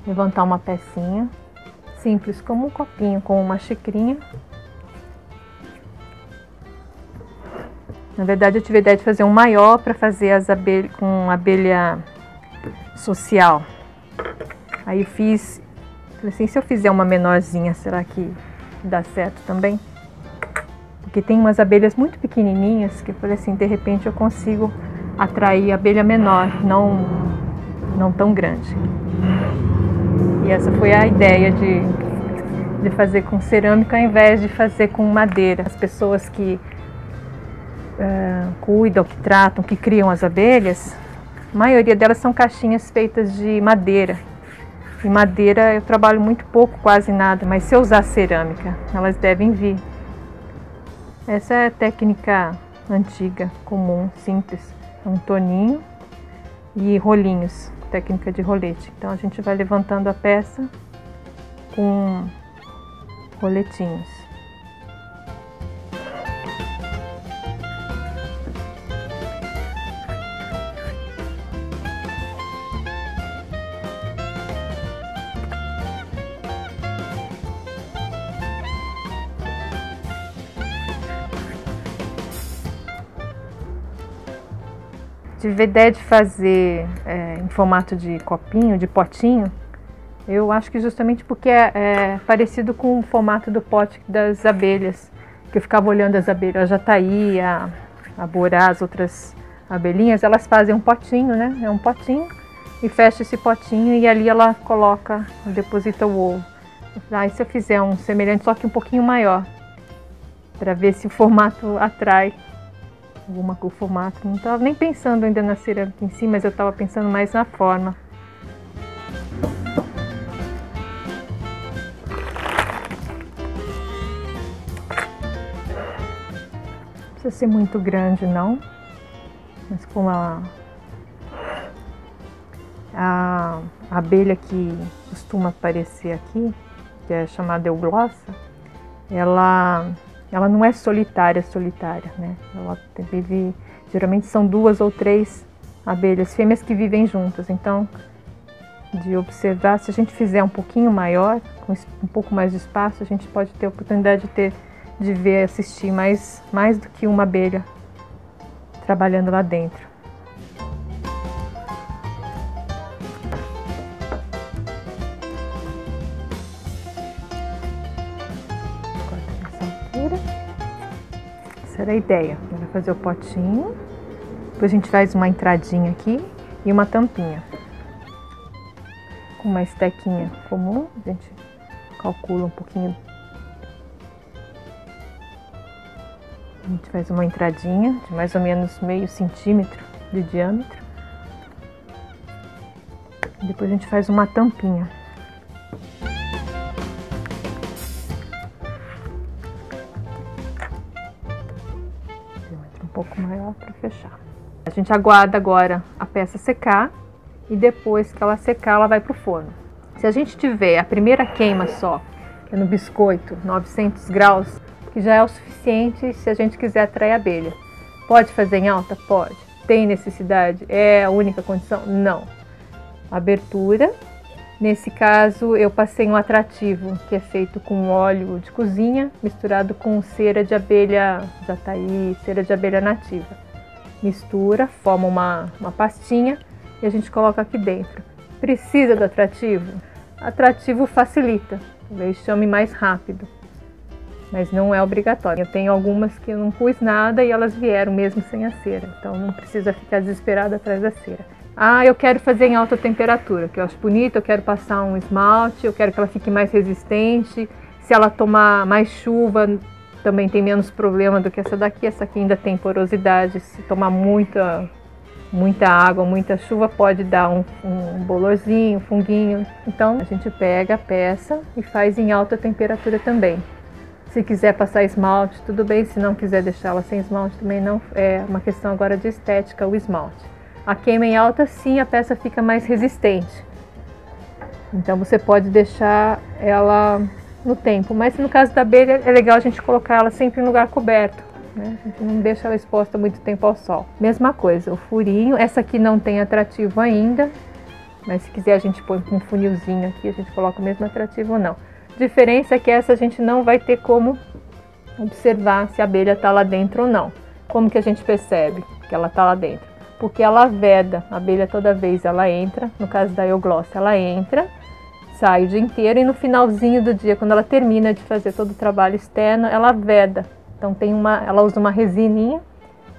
levantar uma pecinha simples, como um copinho, como uma xicrinha. Na verdade, eu tive a ideia de fazer um maior para fazer as abelhas com abelha social. Aí eu fiz, falei assim, se eu fizer uma menorzinha, será que dá certo também? Porque tem umas abelhas muito pequenininhas que eu falei assim, de repente eu consigo atrair abelha menor, não tão grande. E essa foi a ideia de fazer com cerâmica ao invés de fazer com madeira. As pessoas que cuidam, que tratam, que criam as abelhas, a maioria delas são caixinhas feitas de madeira. E madeira eu trabalho muito pouco, quase nada, mas se eu usar cerâmica, elas devem vir. Essa é a técnica antiga, comum, simples. Um toninho e rolinhos, técnica de rolete. Então a gente vai levantando a peça com roletinhos. Tive a ideia de fazer em formato de copinho, de potinho. Eu acho que justamente porque é parecido com o formato do pote das abelhas, que eu ficava olhando as abelhas, a jataí, a borá, as outras abelhinhas, elas fazem um potinho, né? É um potinho e fecha esse potinho e ali ela coloca, deposita o ovo. E se eu fizer um semelhante, só que um pouquinho maior, para ver se o formato atrai. O formato, não estava nem pensando ainda na cerâmica em si, mas eu estava pensando mais na forma. Não precisa ser muito grande não, mas com a abelha que costuma aparecer aqui, que é chamada euglossa, ela não é solitária, né? Ela vive, geralmente são 2 ou 3 abelhas fêmeas que vivem juntas. Então, de observar, se a gente fizer um pouquinho maior, com um pouco mais de espaço, a gente pode ter a oportunidade de ver, assistir mais do que uma abelha trabalhando lá dentro. Essa era a ideia, era fazer o potinho, depois a gente faz uma entradinha aqui e uma tampinha. Com uma estequinha comum, a gente calcula um pouquinho. A gente faz uma entradinha de mais ou menos meio centímetro de diâmetro. Depois a gente faz uma tampinha. Um pouco maior para fechar. A gente aguarda agora a peça secar e depois que ela secar, ela vai para o forno. Se a gente tiver a primeira queima só, que é no biscoito, 900 graus, que já é o suficiente se a gente quiser atrair a abelha. Pode fazer em alta? Pode. Tem necessidade? É a única condição? Não. Abertura. Nesse caso, eu passei um atrativo que é feito com óleo de cozinha misturado com cera de abelha jataí, cera de abelha nativa. Mistura, forma uma pastinha e a gente coloca aqui dentro. Precisa do atrativo? Atrativo facilita, talvez chame mais rápido, mas não é obrigatório. Eu tenho algumas que eu não pus nada e elas vieram mesmo sem a cera, então não precisa ficar desesperado atrás da cera. Eu quero fazer em alta temperatura, que eu acho bonito, eu quero passar um esmalte, eu quero que ela fique mais resistente. Se ela tomar mais chuva, também tem menos problema do que essa daqui. Essa aqui ainda tem porosidade, se tomar muita água, muita chuva, pode dar um bolorzinho, um funguinho. Então a gente pega a peça e faz em alta temperatura também. Se quiser passar esmalte, tudo bem, se não quiser deixá-la sem esmalte também não, é uma questão agora de estética o esmalte. A queima em alta, sim, a peça fica mais resistente. Então você pode deixar ela no tempo. Mas no caso da abelha, é legal a gente colocar ela sempre em lugar coberto, né? A gente não deixa ela exposta muito tempo ao sol. Mesma coisa, o furinho. Essa aqui não tem atrativo ainda. Mas se quiser a gente põe com um funilzinho aqui, a gente coloca o mesmo atrativo ou não. A diferença é que essa a gente não vai ter como observar se a abelha está lá dentro ou não. Como que a gente percebe que ela está lá dentro? Porque ela veda, a abelha toda vez ela entra, no caso da euglossa, ela entra, sai o dia inteiro e no finalzinho do dia, quando ela termina de fazer todo o trabalho externo, ela veda. Então ela usa uma resininha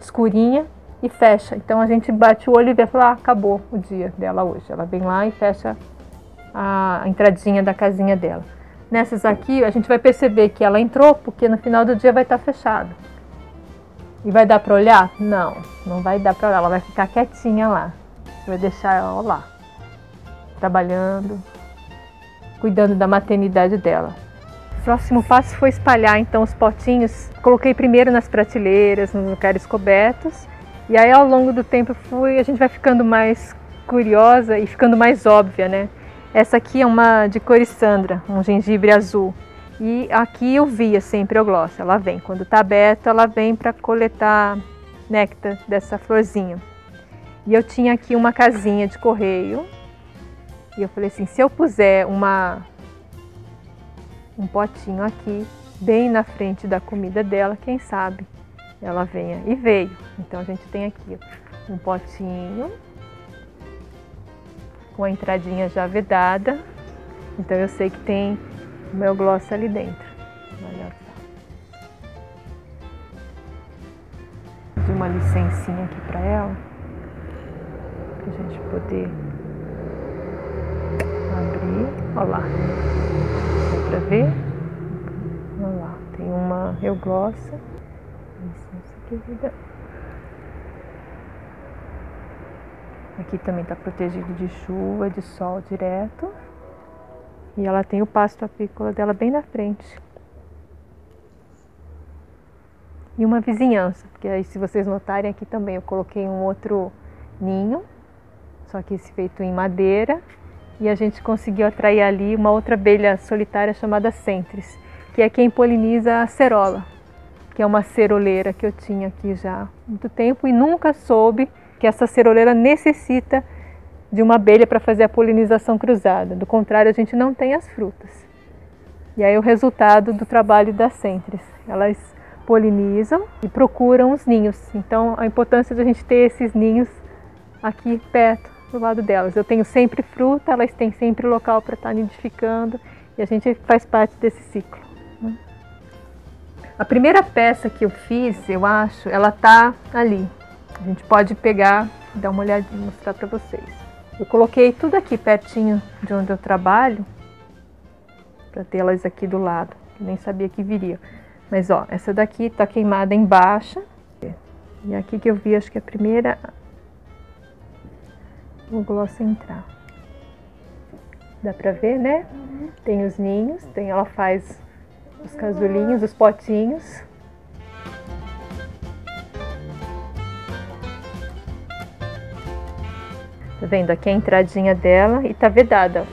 escurinha e fecha. Então a gente bate o olho e vê, fala, acabou o dia dela hoje. Ela vem lá e fecha a entradinha da casinha dela. Nessas aqui a gente vai perceber que ela entrou porque no final do dia vai estar fechado. E vai dar para olhar? Não, não vai dar para olhar. Ela vai ficar quietinha lá. Vai deixar ela lá, trabalhando, cuidando da maternidade dela. O próximo passo foi espalhar então os potinhos. Coloquei primeiro nas prateleiras, nos lugares cobertos. E aí ao longo do tempo a gente vai ficando mais curiosa e ficando mais óbvia, né? Essa aqui é uma de corissandra, um gengibre azul. E aqui eu via sempre a euglossa. Ela vem, quando está aberta, ela vem para coletar néctar dessa florzinha. E eu tinha aqui uma casinha de correio. E eu falei assim, se eu puser um potinho aqui, bem na frente da comida dela, quem sabe ela venha. E veio. Então a gente tem aqui um potinho com a entradinha já vedada. Então eu sei que tem o meu gloss ali dentro. Olha só. Vou pedir uma licencinha aqui para ela, para a gente poder abrir. Olha lá. Dá para ver? Olha lá. Tem uma euglossa. Licença, querida. Aqui também está protegido de chuva, de sol direto. E ela tem o pasto apícola dela bem na frente. E uma vizinhança, porque aí se vocês notarem aqui também eu coloquei um outro ninho, só que esse feito em madeira. E a gente conseguiu atrair ali uma outra abelha solitária chamada Centris, que é quem poliniza a cerola, que é uma ceroleira que eu tinha aqui já há muito tempo e nunca soube que essa ceroleira necessita de uma abelha para fazer a polinização cruzada. Do contrário, a gente não tem as frutas. E aí o resultado do trabalho das Centris. Elas polinizam e procuram os ninhos. Então a importância de a gente ter esses ninhos aqui perto, do lado delas. Eu tenho sempre fruta, elas têm sempre local para estar nidificando e a gente faz parte desse ciclo. A primeira peça que eu fiz, eu acho, ela tá ali. A gente pode pegar e dar uma olhadinha, mostrar para vocês. Eu coloquei tudo aqui pertinho de onde eu trabalho, para tê-las aqui do lado. Eu nem sabia que viria. Mas ó, essa daqui tá queimada em baixa. E aqui que eu vi, acho que a primeira, o gloss entrar. Dá pra ver, né? Tem os ninhos, ela faz os casulinhos, os potinhos. Tá vendo? Aqui a entradinha dela e tá vedada.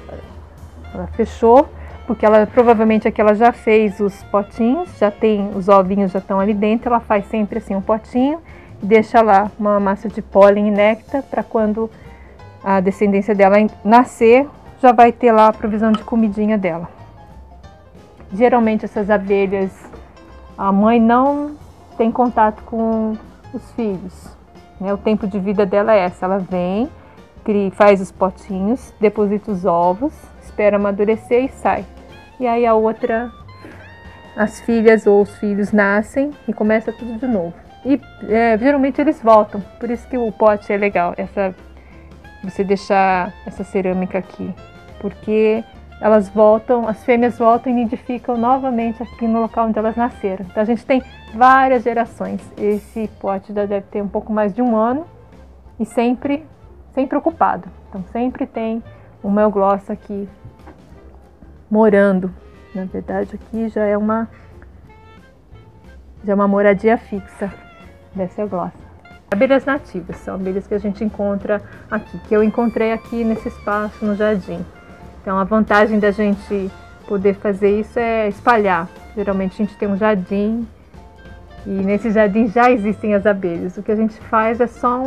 Ela fechou, porque ela provavelmente aqui ela já fez os potinhos, já tem, os ovinhos já estão ali dentro. Ela faz sempre assim um potinho e deixa lá uma massa de pólen e néctar para quando a descendência dela nascer, já vai ter lá a provisão de comidinha dela. Geralmente essas abelhas, a mãe não tem contato com os filhos, né? O tempo de vida dela é essa, ela vem, faz os potinhos, deposita os ovos, espera amadurecer e sai. E aí a outra, as filhas ou os filhos nascem e começa tudo de novo. E geralmente eles voltam, por isso que o pote é legal, você deixar essa cerâmica aqui, porque elas voltam, as fêmeas voltam e nidificam novamente aqui no local onde elas nasceram. Então a gente tem várias gerações. Esse pote já deve ter um pouco mais de um ano e sempre ocupado. Então sempre tem uma euglossa aqui morando. Na verdade aqui já é uma moradia fixa dessa euglossa. Abelhas nativas, são abelhas que a gente encontra aqui, que eu encontrei aqui nesse espaço no jardim. Então a vantagem da gente poder fazer isso é espalhar. Geralmente a gente tem um jardim e nesse jardim já existem as abelhas. O que a gente faz é só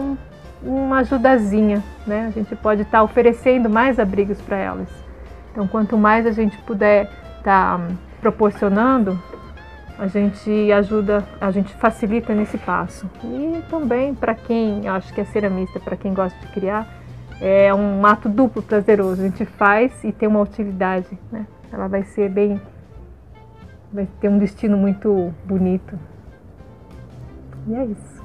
uma ajudazinha, né? A gente pode estar oferecendo mais abrigos para elas. Então, quanto mais a gente puder estar proporcionando, a gente ajuda, a gente facilita nesse passo. E também para quem, acho que é ceramista, para quem gosta de criar, é um ato duplo prazeroso. A gente faz e tem uma utilidade, né? Ela vai ter um destino muito bonito. E é isso.